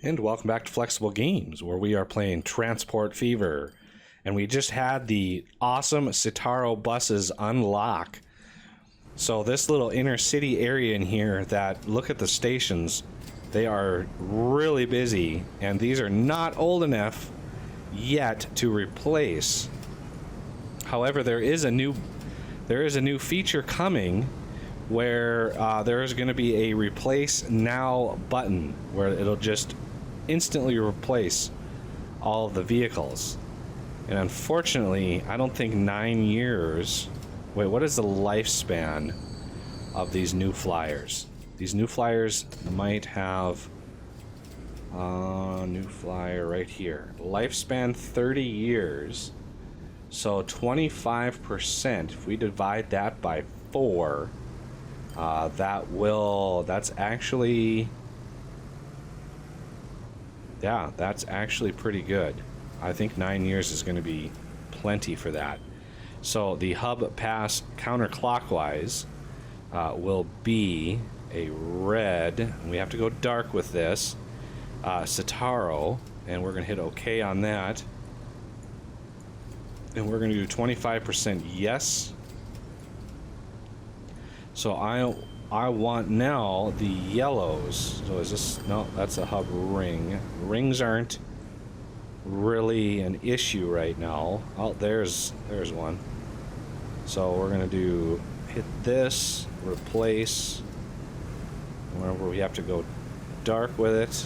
And welcome back to Flexible Games, where we are playing Transport Fever. And we just had the awesome Citaro buses unlock. So this little inner city area in here that, look at the stations, they are really busy. And these are not old enough yet to replace. However, there is a new feature coming where there is going to be a replace now button where it'll just instantly replace all of the vehicles. And unfortunately, I don't think 9 years... Wait, what is the lifespan of these new flyers? These new flyers might have... new flyer right here. Lifespan 30 years. So 25%, if we divide that by 4, that's actually... Yeah, that's actually pretty good. I think 9 years is going to be plenty for that. So the hub pass counterclockwise will be a red. We have to go dark with this. Citaro, and we're going to hit OK on that. And we're going to do 25% yes. So I want now the yellows. So is this... No, that's a hub ring. Rings aren't really an issue right now. Oh, there's one. So we're gonna hit this, replace. Remember, we have to go dark with it.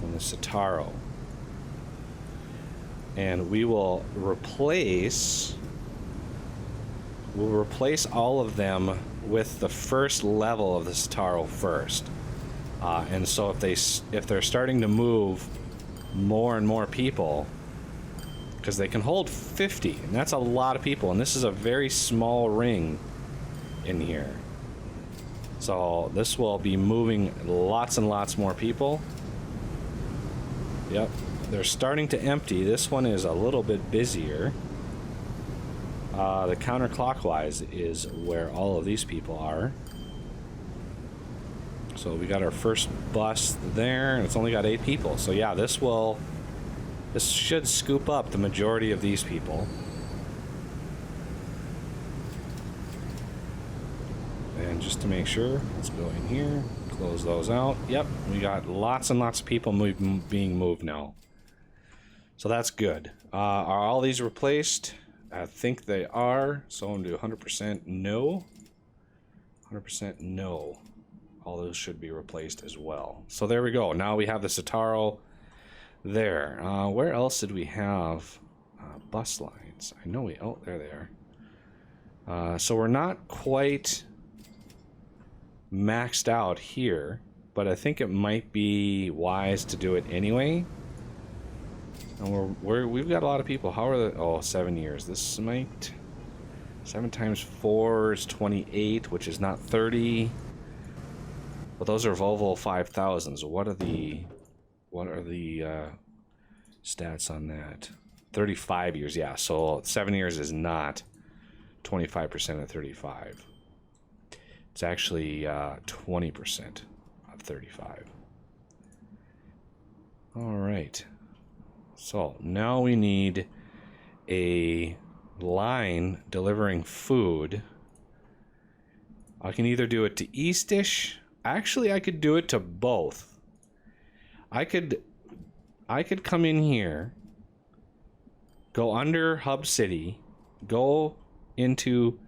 And the Citaro. And we will replace... We'll replace all of them with the first level of the Citaro first. And so if they're starting to move more and more people, because they can hold 50, and that's a lot of people, and this is a very small ring in here. So this will be moving lots and lots more people. Yep, they're starting to empty. This one is a little bit busier. The counterclockwise is where all of these people are. So we got our first bus there, and it's only got 8 people. So yeah, this should scoop up the majority of these people. And just to make sure, let's go in here, close those out. Yep, we got lots and lots of people being moved now. So that's good. Are all these replaced? I think they are, so I'm going to do 100% no. 100% no. All those should be replaced as well. So there we go. Now we have the Citaro there. Where else did we have bus lines? I know we... Oh, there they are. So we're not quite maxed out here, but I think it might be wise to do it anyway. And we've got a lot of people. How are the... Oh, 7 years. This might... 7 times 4 is 28, which is not 30. But those are Volvo 5000s. What are the stats on that? 35 years, yeah. So 7 years is not 25% of 35. It's actually 20% of 35. All right. So now we need a line delivering food. I can either do it to Eastish. Actually, I could do it to both. I could come in here, go under Hub City, go into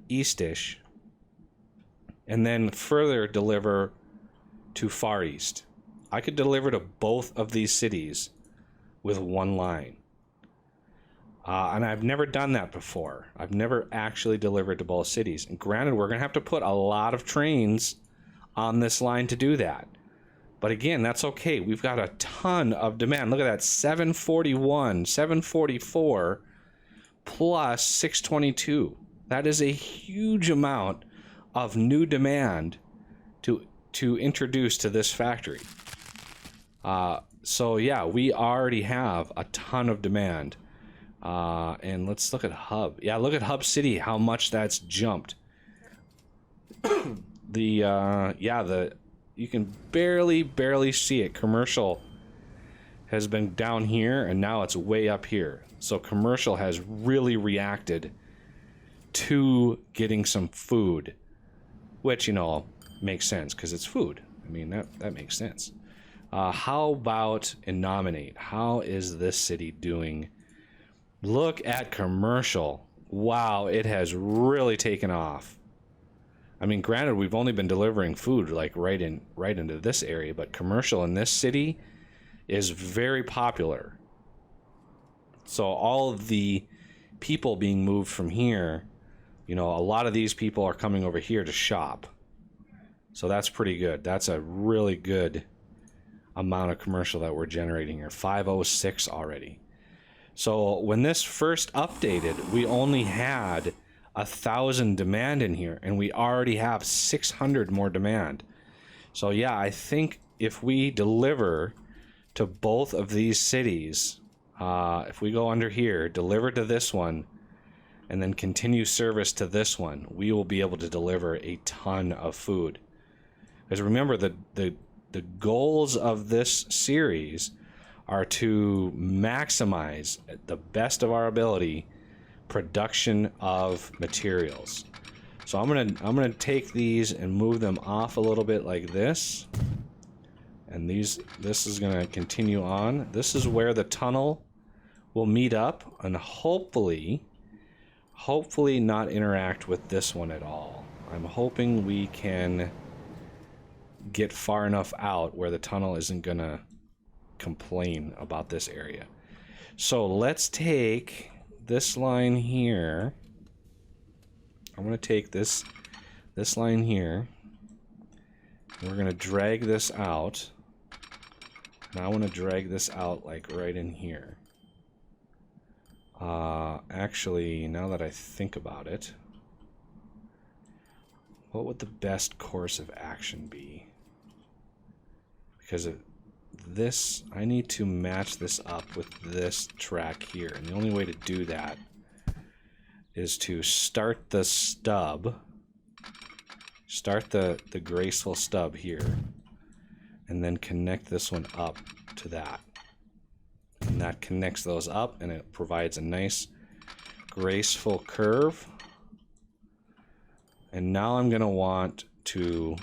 Eastish, and then further deliver to Far East. I could deliver to both of these cities with one line. And I've never done that before. I've never actually delivered to both cities. And granted, we're going to have to put a lot of trains on this line to do that. But again, that's okay. We've got a ton of demand. Look at that, 741, 744, plus 622. That is a huge amount of new demand to introduce to this factory. So yeah, we already have a ton of demand. And let's look at Hub. Yeah, look at Hub City, how much that's jumped. The you can barely see it. Commercial has been down here, and now it's way up here. So commercial has really reacted to getting some food, which, you know, makes sense because it's food. I mean, that makes sense. How about Nominate? How is this city doing? Look at commercial. Wow, it has really taken off. I mean, granted, we've only been delivering food like right into this area, but commercial in this city is very popular. So all of the people being moved from here, you know, a lot of these people are coming over here to shop. So that's pretty good. That's a really good amount of commercial that we're generating here. 506 already. So when this first updated, we only had 1,000 demand in here, and we already have 600 more demand. So yeah, I think if we deliver to both of these cities, if we go under here, deliver to this one, and then continue service to this one, we will be able to deliver a ton of food. Because remember, the goals of this series are to maximize, at the best of our ability, production of materials. So I'm gonna take these and move them off a little bit like this, and this is gonna continue on. This is where the tunnel will meet up, and hopefully not interact with this one at all. I'm hoping we can get far enough out where the tunnel isn't gonna complain about this area. So let's take this line here. I'm gonna take this line here. We're gonna drag this out, and I want to drag this out like right in here. Actually, now that I think about it, what would the best course of action be? Because of this, I need to match this up with this track here, and the only way to do that is to start the stub, start the graceful stub here, and then connect this one up to that. And that connects those up, and it provides a nice graceful curve. And now I'm going to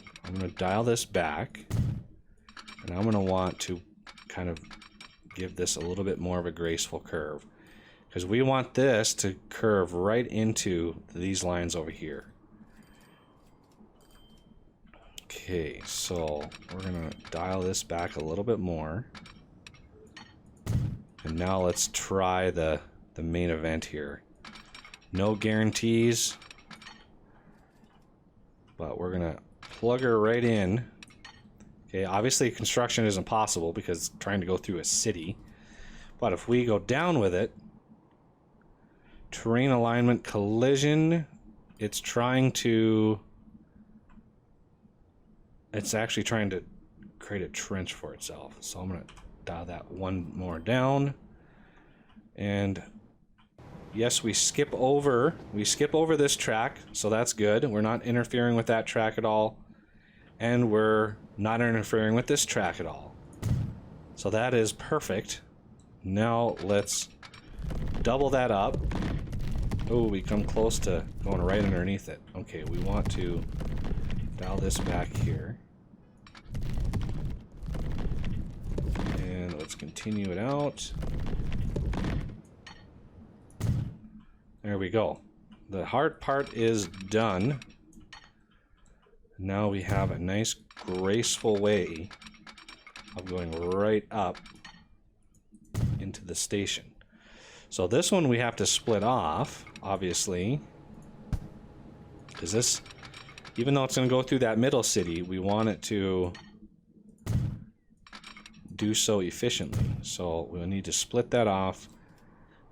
dial this back, and I'm going to want to kind of give this a little bit more of a graceful curve, because we want this to curve right into these lines over here. Okay, so we're going to dial this back a little bit more. And now let's try the main event here. No guarantees, but we're gonna plug her right in. Okay, obviously construction isn't possible because it's trying to go through a city. But if we go down with it, terrain alignment collision, it's actually trying to create a trench for itself. So I'm gonna dial that one more down, and yes, we skip over this track, so that's good. We're not interfering with that track at all, and we're not interfering with this track at all, so that is perfect. Now let's double that up. Oh, we come close to going right underneath it. Okay, we want to dial this back here. Let's continue it out. There we go. The hard part is done. Now we have a nice graceful way of going right up into the station. So this one we have to split off, obviously, because this, even though it's going to go through that middle city, we want it to do so efficiently. So we'll need to split that off.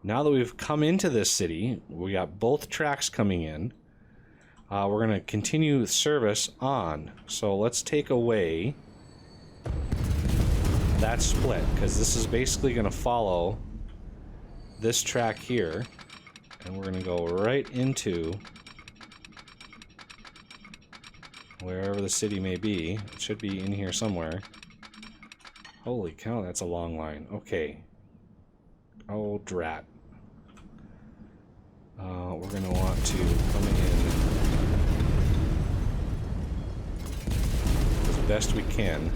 Now that we've come into this city, we got both tracks coming in. We're going to continue service on. So let's take away that split, because this is basically going to follow this track here, and we're going to go right into wherever the city may be. It should be in here somewhere. Holy cow, that's a long line. Okay. Oh, drat. We're going to want to come in as best we can.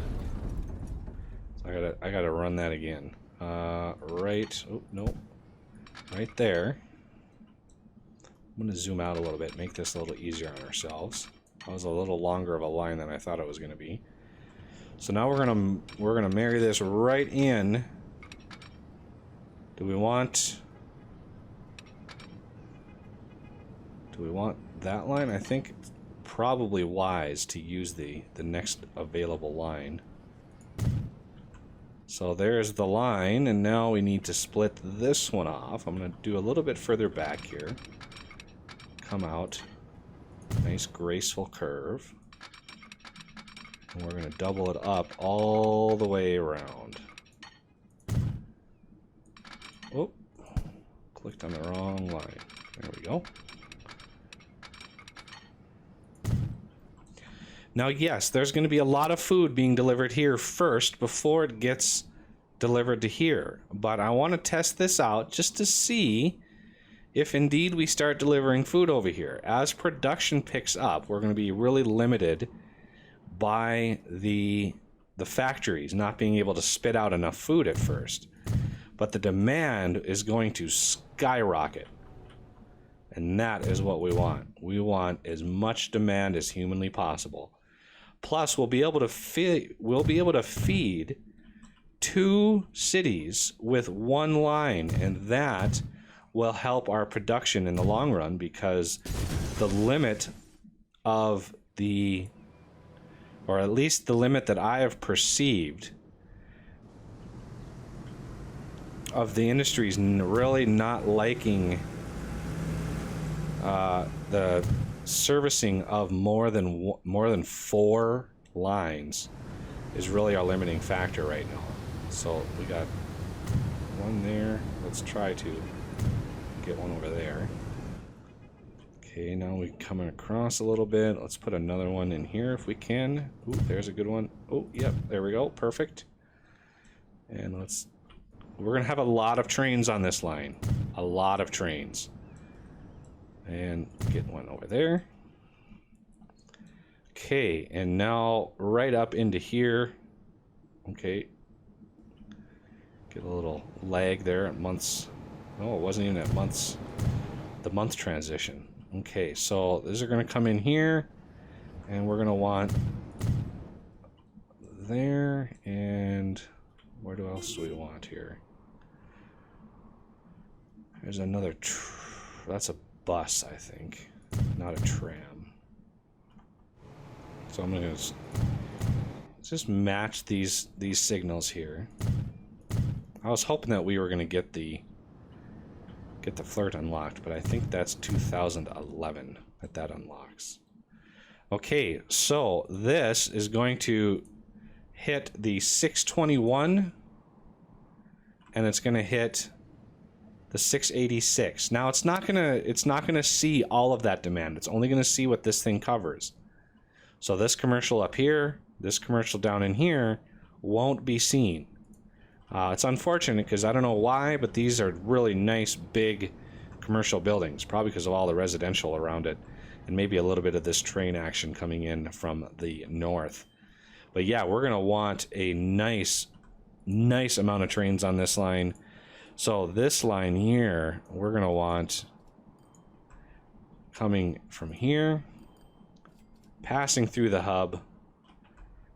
So I gotta run that again. Right. Oh, no. Right there. I'm going to zoom out a little bit, make this a little easier on ourselves. That was a little longer of a line than I thought it was going to be. So now we're gonna marry this right in. Do we want that line? I think it's probably wise to use the next available line. So there's the line, and now we need to split this one off. I'm going to do a little bit further back here. Come out. Nice graceful curve. And we're going to double it up all the way around. Oh, clicked on the wrong line. There we go. Now, yes, there's going to be a lot of food being delivered here first before it gets delivered to here. But I want to test this out just to see if indeed we start delivering food over here. As production picks up, we're going to be really limited by the factories not being able to spit out enough food at first. But the demand is going to skyrocket. And that is what we want. We want as much demand as humanly possible. Plus, we'll be able to feed 2 cities with one line, and that will help our production in the long run, because the limit of the, or at least the limit that I have perceived of the industries really not liking the servicing of more than 4 lines is really our limiting factor right now. So we got one there. Let's try to get one over there. Okay, now we're coming across a little bit. Let's put another one in here if we can. Ooh, there's a good one. Oh, yep, there we go. Perfect. And we're gonna have a lot of trains on this line. A lot of trains. And get one over there. Okay, and now right up into here. Okay. Get a little lag there at months. Oh, it wasn't even at months. The month transition. Okay, so these are going to come in here. And we're going to want there. And where else do we want here? There's another. That's a bus, I think, not a tram. So I'm gonna just match these signals here. I was hoping that we were gonna get the flirt unlocked, but I think that's 2011 that unlocks. Okay, so this is going to hit the 621, and it's gonna hit the 686. Now it's not gonna see all of that demand. It's only gonna see what this thing covers. So this commercial up here, this commercial down in here, won't be seen. It's unfortunate because I don't know why, but these are really nice big commercial buildings, probably because of all the residential around it, and maybe a little bit of this train action coming in from the north. But yeah, we're gonna want a nice amount of trains on this line. So this line here, we're going to want coming from here, passing through the hub,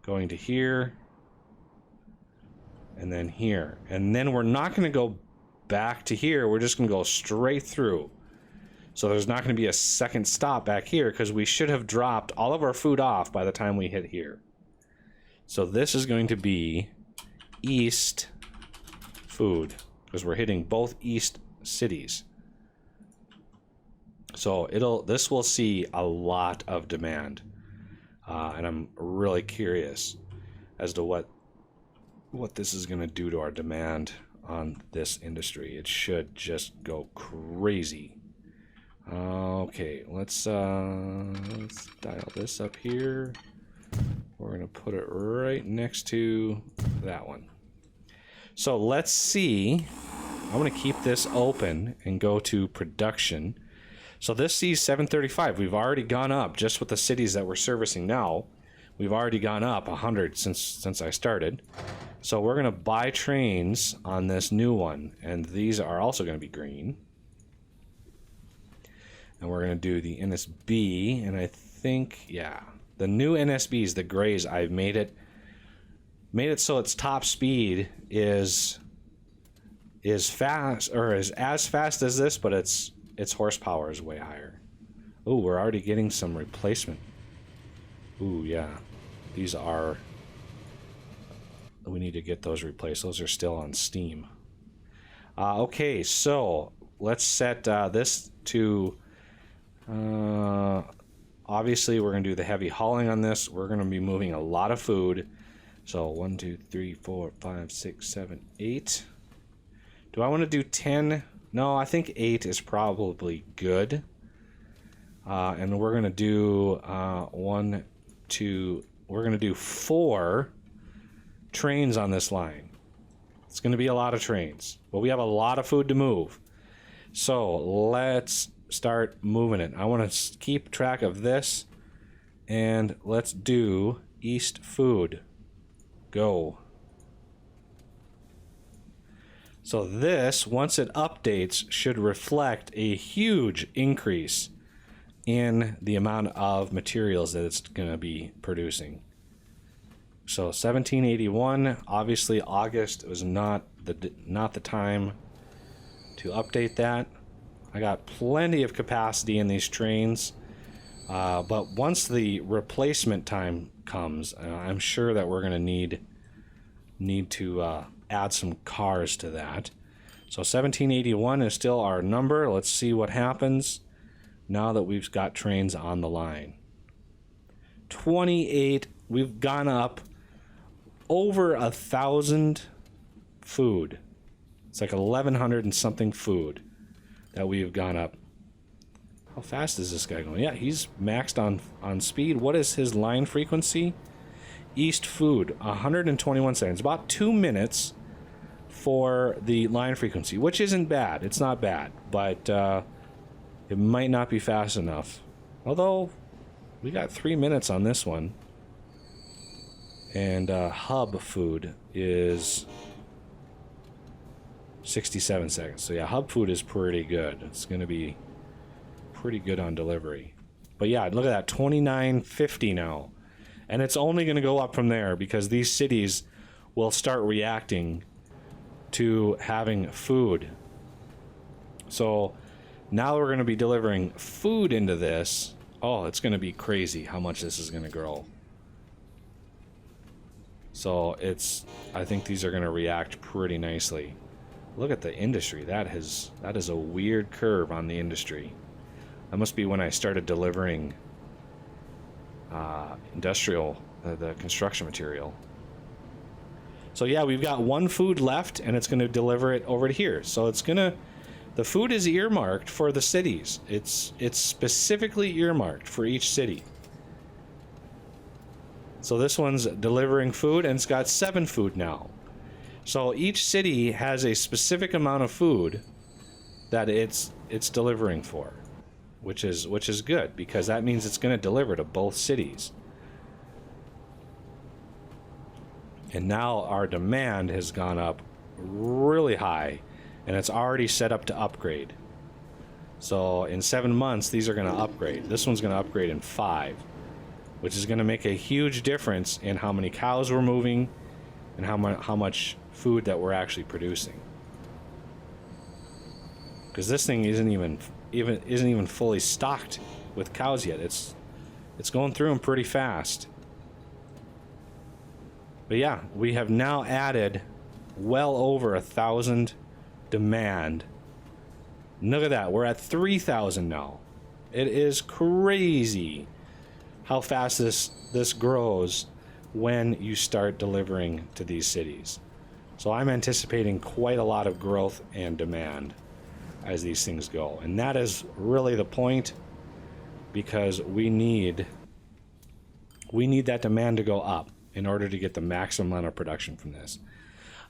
going to here, and then here. And then we're not going to go back to here. We're just going to go straight through. So there's not going to be a second stop back here because we should have dropped all of our food off by the time we hit here. So this is going to be east food, because we're hitting both east cities. So this will see a lot of demand, and I'm really curious as to what this is going to do to our demand on this industry. It should just go crazy. Okay, let's dial this up here. We're gonna put it right next to that one. So let's see. I'm gonna keep this open and go to production. So this sees 735. We've already gone up just with the cities that we're servicing now. We've already gone up 100 since I started. So we're gonna buy trains on this new one, and these are also gonna be green. And we're gonna do the NSB, and I think, yeah, the new NSBs, the grays, I've made it so its top speed is fast, or is as fast as this, but its horsepower is way higher. Oh, we're already getting some replacement. Ooh, yeah, these are. We need to get those replaced. Those are still on Steam. Okay, so let's set this to. Obviously, we're going to do the heavy hauling on this. We're going to be moving a lot of food. So 1, 2, 3, 4, 5, 6, 7, 8. Do I want to do 10? No, I think 8 is probably good. And we're going to do 1, 2. We're going to do 4 trains on this line. It's going to be a lot of trains, but we have a lot of food to move. So let's start moving it. I want to keep track of this, and let's do East Food. Go. So this, once it updates, should reflect a huge increase in the amount of materials that it's going to be producing. So 1781, obviously August was not the time to update that. I got plenty of capacity in these trains, but once the replacement time comes, I'm sure that we're going to need to add some cars to that. So 1781 is still our number. Let's see what happens now that we've got trains on the line. 28, we've gone up over 1,000 food. It's like 1,100 and something food that we've gone up. How fast is this guy going? Yeah, he's maxed on speed. What is his line frequency? East Food, 121 seconds. About 2 minutes for the line frequency, which isn't bad. It's not bad, but it might not be fast enough. Although, we got 3 minutes on this one. And Hub Food is 67 seconds. So yeah, Hub Food is pretty good. It's going to be pretty good on delivery. But yeah, look at that, 29.50 now. And it's only going to go up from there because these cities will start reacting to having food. So now we're going to be delivering food into this. Oh, it's going to be crazy how much this is going to grow. So I think these are going to react pretty nicely. Look at the industry. That is a weird curve on the industry. That must be when I started delivering industrial, the construction material. So yeah, we've got one food left, and it's going to deliver it over to here. So the food is earmarked for the cities. It's specifically earmarked for each city. So this one's delivering food, and it's got 7 food now. So each city has a specific amount of food that it's delivering for, which is good because that means it's going to deliver to both cities. And now our demand has gone up really high, and it's already set up to upgrade. So in 7 months, these are going to upgrade. This one's going to upgrade in 5, which is going to make a huge difference in how many cows we're moving and how much food that we're actually producing. Because this thing isn't even fully stocked with cows yet. It's going through them pretty fast. But yeah, we have now added well over 1,000 demand. Look at that, we're at 3,000 now. It is crazy how fast this grows when you start delivering to these cities. So I'm anticipating quite a lot of growth and demand as these things go. And that is really the point, because we need that demand to go up in order to get the maximum amount of production from this.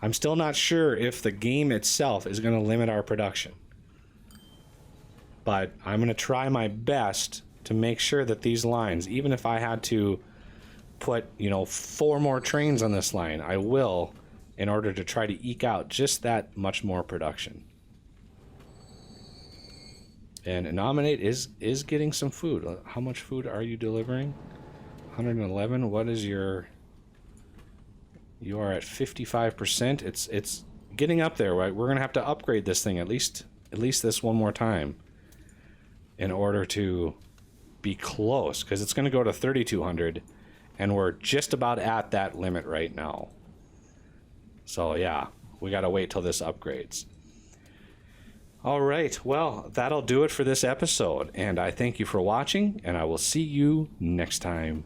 I'm still not sure if the game itself is going to limit our production, but I'm going to try my best to make sure that these lines, even if I had to put, 4 more trains on this line, I will, in order to try to eke out just that much more production. And Nominate is getting some food. How much food are you delivering? 111. What is your... You are at 55%. It's getting up there, right? We're going to have to upgrade this thing at least this one more time in order to be close, because it's going to go to 3,200, and we're just about at that limit right now. So yeah, we got to wait till this upgrades. All right, well, that'll do it for this episode, and I thank you for watching, and I will see you next time.